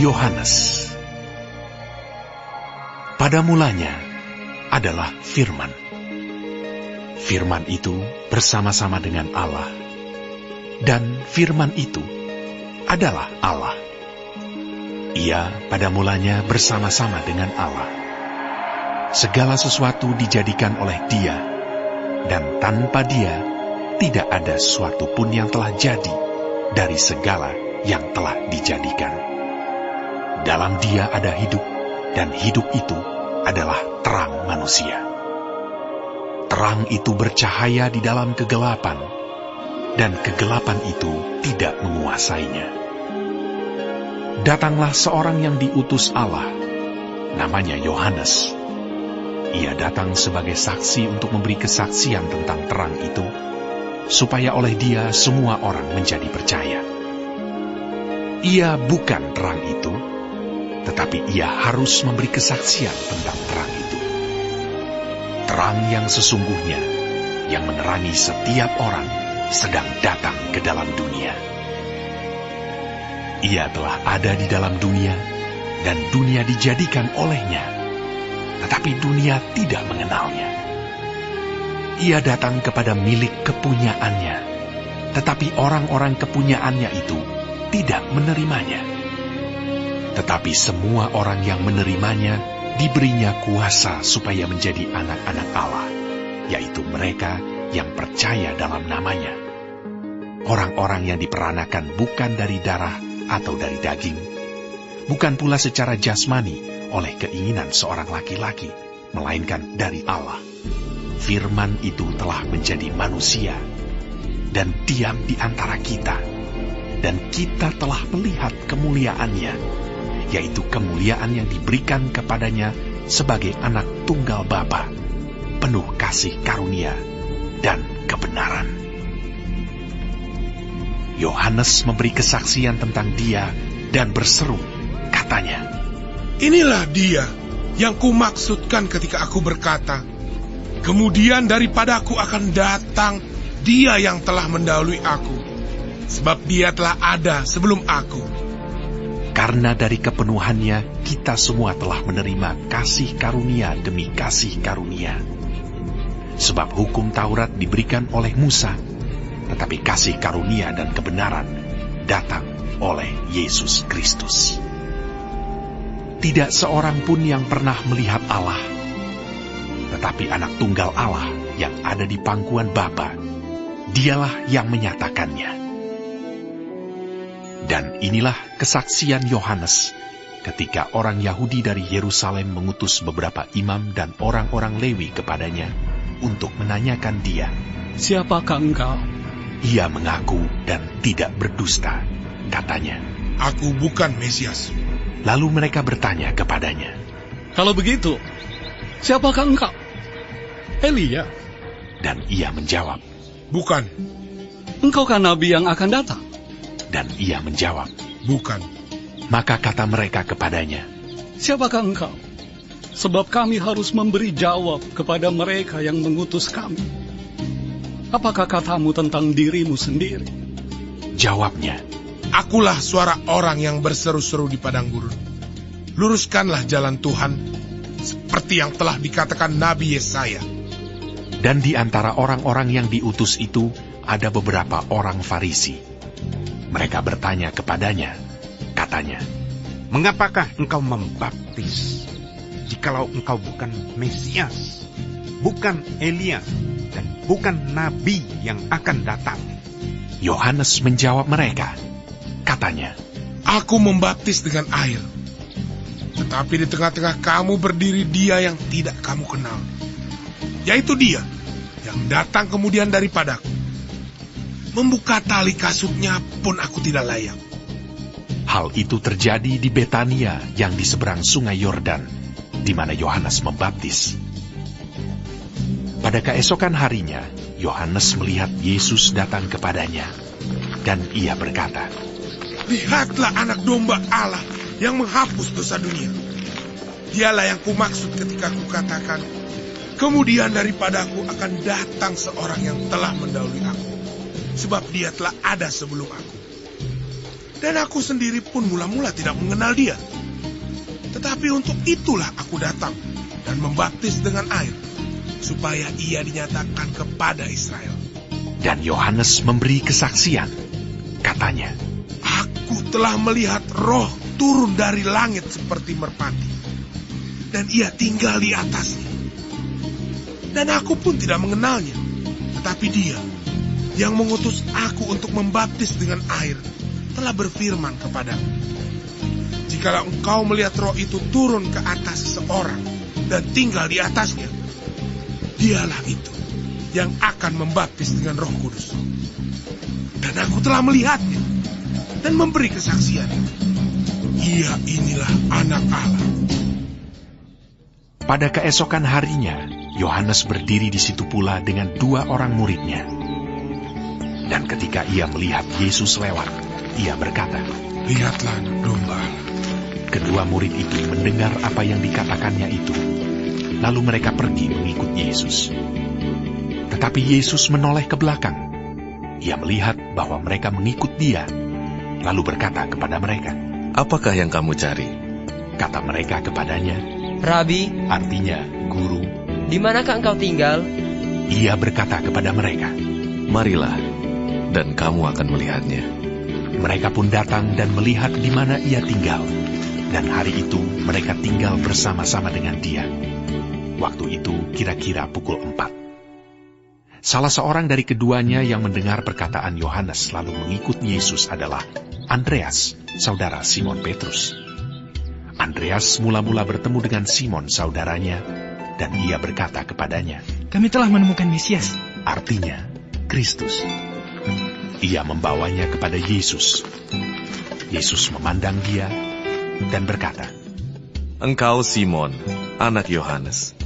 Yohanes. Pada mulanya adalah Firman. Firman itu bersama-sama dengan Allah, dan Firman itu adalah Allah. Ia pada mulanya bersama-sama dengan Allah. Segala sesuatu dijadikan oleh Dia, dan tanpa Dia tidak ada sesuatu pun yang telah jadi dari segala yang telah dijadikan. Dalam Dia ada hidup, dan hidup itu adalah terang manusia. Terang itu bercahaya di dalam kegelapan, dan kegelapan itu tidak menguasainya. Datanglah seorang yang diutus Allah, namanya Yohanes. Ia datang sebagai saksi untuk memberi kesaksian tentang terang itu, supaya oleh Dia semua orang menjadi percaya. Ia bukan terang itu, tetapi Ia harus memberi kesaksian tentang terang itu. Terang yang sesungguhnya, yang menerangi setiap orang, sedang datang ke dalam dunia. Ia telah ada di dalam dunia, dan dunia dijadikan olehnya, tetapi dunia tidak mengenalnya. Ia datang kepada milik kepunyaannya, tetapi orang-orang kepunyaannya itu tidak menerimanya. Tetapi semua orang yang menerimanya, diberinya kuasa supaya menjadi anak-anak Allah, yaitu mereka yang percaya dalam namanya. Orang-orang yang diperanakan bukan dari darah atau dari daging, bukan pula secara jasmani oleh keinginan seorang laki-laki, melainkan dari Allah. Firman itu telah menjadi manusia dan diam di antara kita, dan kita telah melihat kemuliaannya, yaitu kemuliaan yang diberikan kepadanya sebagai anak tunggal Bapa, penuh kasih karunia dan kebenaran. Yohanes memberi kesaksian tentang Dia dan berseru, katanya, "Inilah Dia yang kumaksudkan ketika aku berkata, kemudian daripadaku akan datang Dia yang telah mendahului aku, sebab Dia telah ada sebelum aku." Karena dari kepenuhannya kita semua telah menerima kasih karunia demi kasih karunia. Sebab hukum Taurat diberikan oleh Musa, tetapi kasih karunia dan kebenaran datang oleh Yesus Kristus. Tidak seorang pun yang pernah melihat Allah, tetapi anak tunggal Allah yang ada di pangkuan Bapa, Dialah yang menyatakannya. Dan inilah kesaksian Yohanes ketika orang Yahudi dari Yerusalem mengutus beberapa imam dan orang-orang Lewi kepadanya untuk menanyakan Dia, "Siapakah engkau?" Ia mengaku dan tidak berdusta. Katanya, "Aku bukan Mesias." Lalu mereka bertanya kepadanya, "Kalau begitu, siapakah engkau?" "Elia." Dan ia menjawab, "Bukan." "Engkaukah nabi yang akan datang?" Dan ia menjawab, "Bukan." Maka kata mereka kepadanya, "Siapakah engkau? Sebab kami harus memberi jawab kepada mereka yang mengutus kami. Apakah katamu tentang dirimu sendiri?" Jawabnya, "Akulah suara orang yang berseru-seru di padang gurun. Luruskanlah jalan Tuhan, seperti yang telah dikatakan Nabi Yesaya." Dan di antara orang-orang yang diutus itu ada beberapa orang Farisi. Mereka bertanya kepadanya, katanya, "Mengapakah engkau membaptis, jikalau engkau bukan Mesias, bukan Elia, dan bukan nabi yang akan datang?" Yohanes menjawab mereka, katanya, "Aku membaptis dengan air, tetapi di tengah-tengah kamu berdiri Dia yang tidak kamu kenal, yaitu Dia yang datang kemudian daripadaku. Membuka tali kasutnya pun aku tidak layak." Hal itu terjadi di Betania yang di seberang sungai Yordan, di mana Yohanes membaptis. Pada keesokan harinya, Yohanes melihat Yesus datang kepadanya, dan ia berkata, "Lihatlah anak domba Allah yang menghapus dosa dunia. Dialah yang kumaksud ketika kukatakan, kemudian daripadaku akan datang seorang yang telah mendahului aku, sebab Dia telah ada sebelum aku." Dan aku sendiri pun mula-mula tidak mengenal dia. Tetapi untuk itulah aku datang dan membaptis dengan air, supaya ia dinyatakan kepada Israel. Dan Yohanes memberi kesaksian. Katanya, Aku telah melihat Roh turun dari langit seperti merpati, dan ia tinggal di atasnya. Dan aku pun tidak mengenalnya, tetapi dia yang mengutus aku untuk membaptis dengan air telah berfirman kepadaku, jikalau engkau melihat Roh itu turun ke atas seseorang dan tinggal di atasnya, dialah itu yang akan membaptis dengan Roh Kudus. Dan aku telah melihatnya dan memberi kesaksian. Ia inilah Anak Allah. pada keesokan harinya, Yohanes berdiri di situ pula dengan 2 orang muridnya. Dan ketika ia melihat Yesus lewat, ia berkata, Lihatlah Anak Domba Allah. Kedua murid itu mendengar apa yang dikatakannya itu. Lalu mereka pergi mengikut Yesus. Tetapi Yesus menoleh ke belakang. Ia melihat bahwa mereka mengikut dia, lalu berkata kepada mereka, Apakah yang kamu cari? Kata mereka kepadanya, Rabi, artinya guru. di manakah engkau tinggal? Ia berkata kepada mereka. Marilah, dan kamu akan melihatnya. Mereka pun datang dan melihat di mana ia tinggal. Dan hari itu mereka tinggal bersama-sama dengan dia. Waktu itu kira-kira pukul 4. Salah seorang dari keduanya yang mendengar perkataan Yohanes lalu mengikut Yesus adalah Andreas, saudara Simon Petrus. Andreas mula-mula bertemu dengan Simon saudaranya, dan ia berkata kepadanya, Kami telah menemukan Mesias. artinya Kristus. Ia membawanya kepada Yesus. Yesus memandang dia dan berkata, Engkau Simon, anak Yohanes.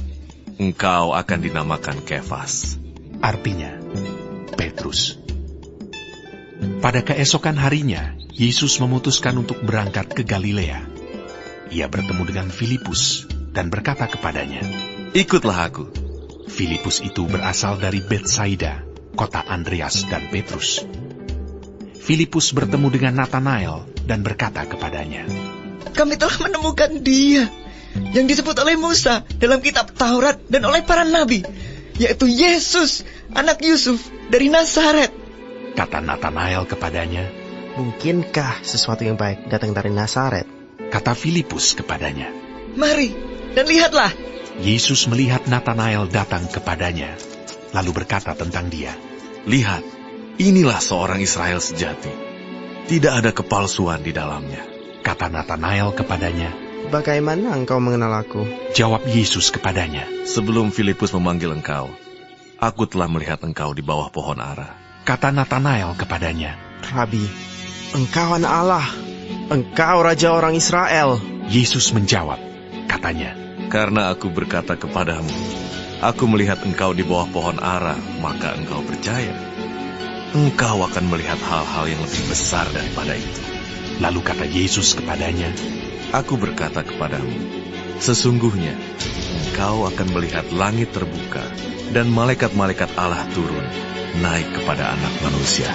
Engkau akan dinamakan Kefas. artinya Petrus. Pada keesokan harinya, Yesus memutuskan untuk berangkat ke Galilea. Ia bertemu dengan Filipus dan berkata kepadanya, Ikutlah aku. Filipus itu berasal dari Betsaida, kota Andreas dan Petrus. Filipus bertemu dengan Natanael dan berkata kepadanya, Kami telah menemukan dia yang disebut oleh Musa dalam kitab Taurat dan oleh para nabi, yaitu Yesus, anak Yusuf dari Nazaret. Kata Natanael kepadanya. Mungkinkah sesuatu yang baik datang dari Nazaret? Kata Filipus kepadanya. Mari dan lihatlah. Yesus melihat Natanael datang kepadanya, lalu berkata tentang dia, Lihat, inilah seorang Israel sejati. Tidak ada kepalsuan di dalamnya. Kata Natanael kepadanya. Bagaimana engkau mengenal aku? Jawab Yesus kepadanya. Sebelum Filipus memanggil engkau, aku telah melihat engkau di bawah pohon ara. Kata Natanael kepadanya. Rabi, engkau anak Allah. Engkau Raja orang Israel. Yesus menjawab, katanya, Karena aku berkata kepadamu, aku melihat engkau di bawah pohon ara, maka engkau percaya. Engkau akan melihat hal-hal yang lebih besar daripada itu. Lalu kata Yesus kepadanya, Aku berkata kepadamu, sesungguhnya engkau akan melihat langit terbuka dan malaikat-malaikat Allah turun, naik kepada Anak Manusia.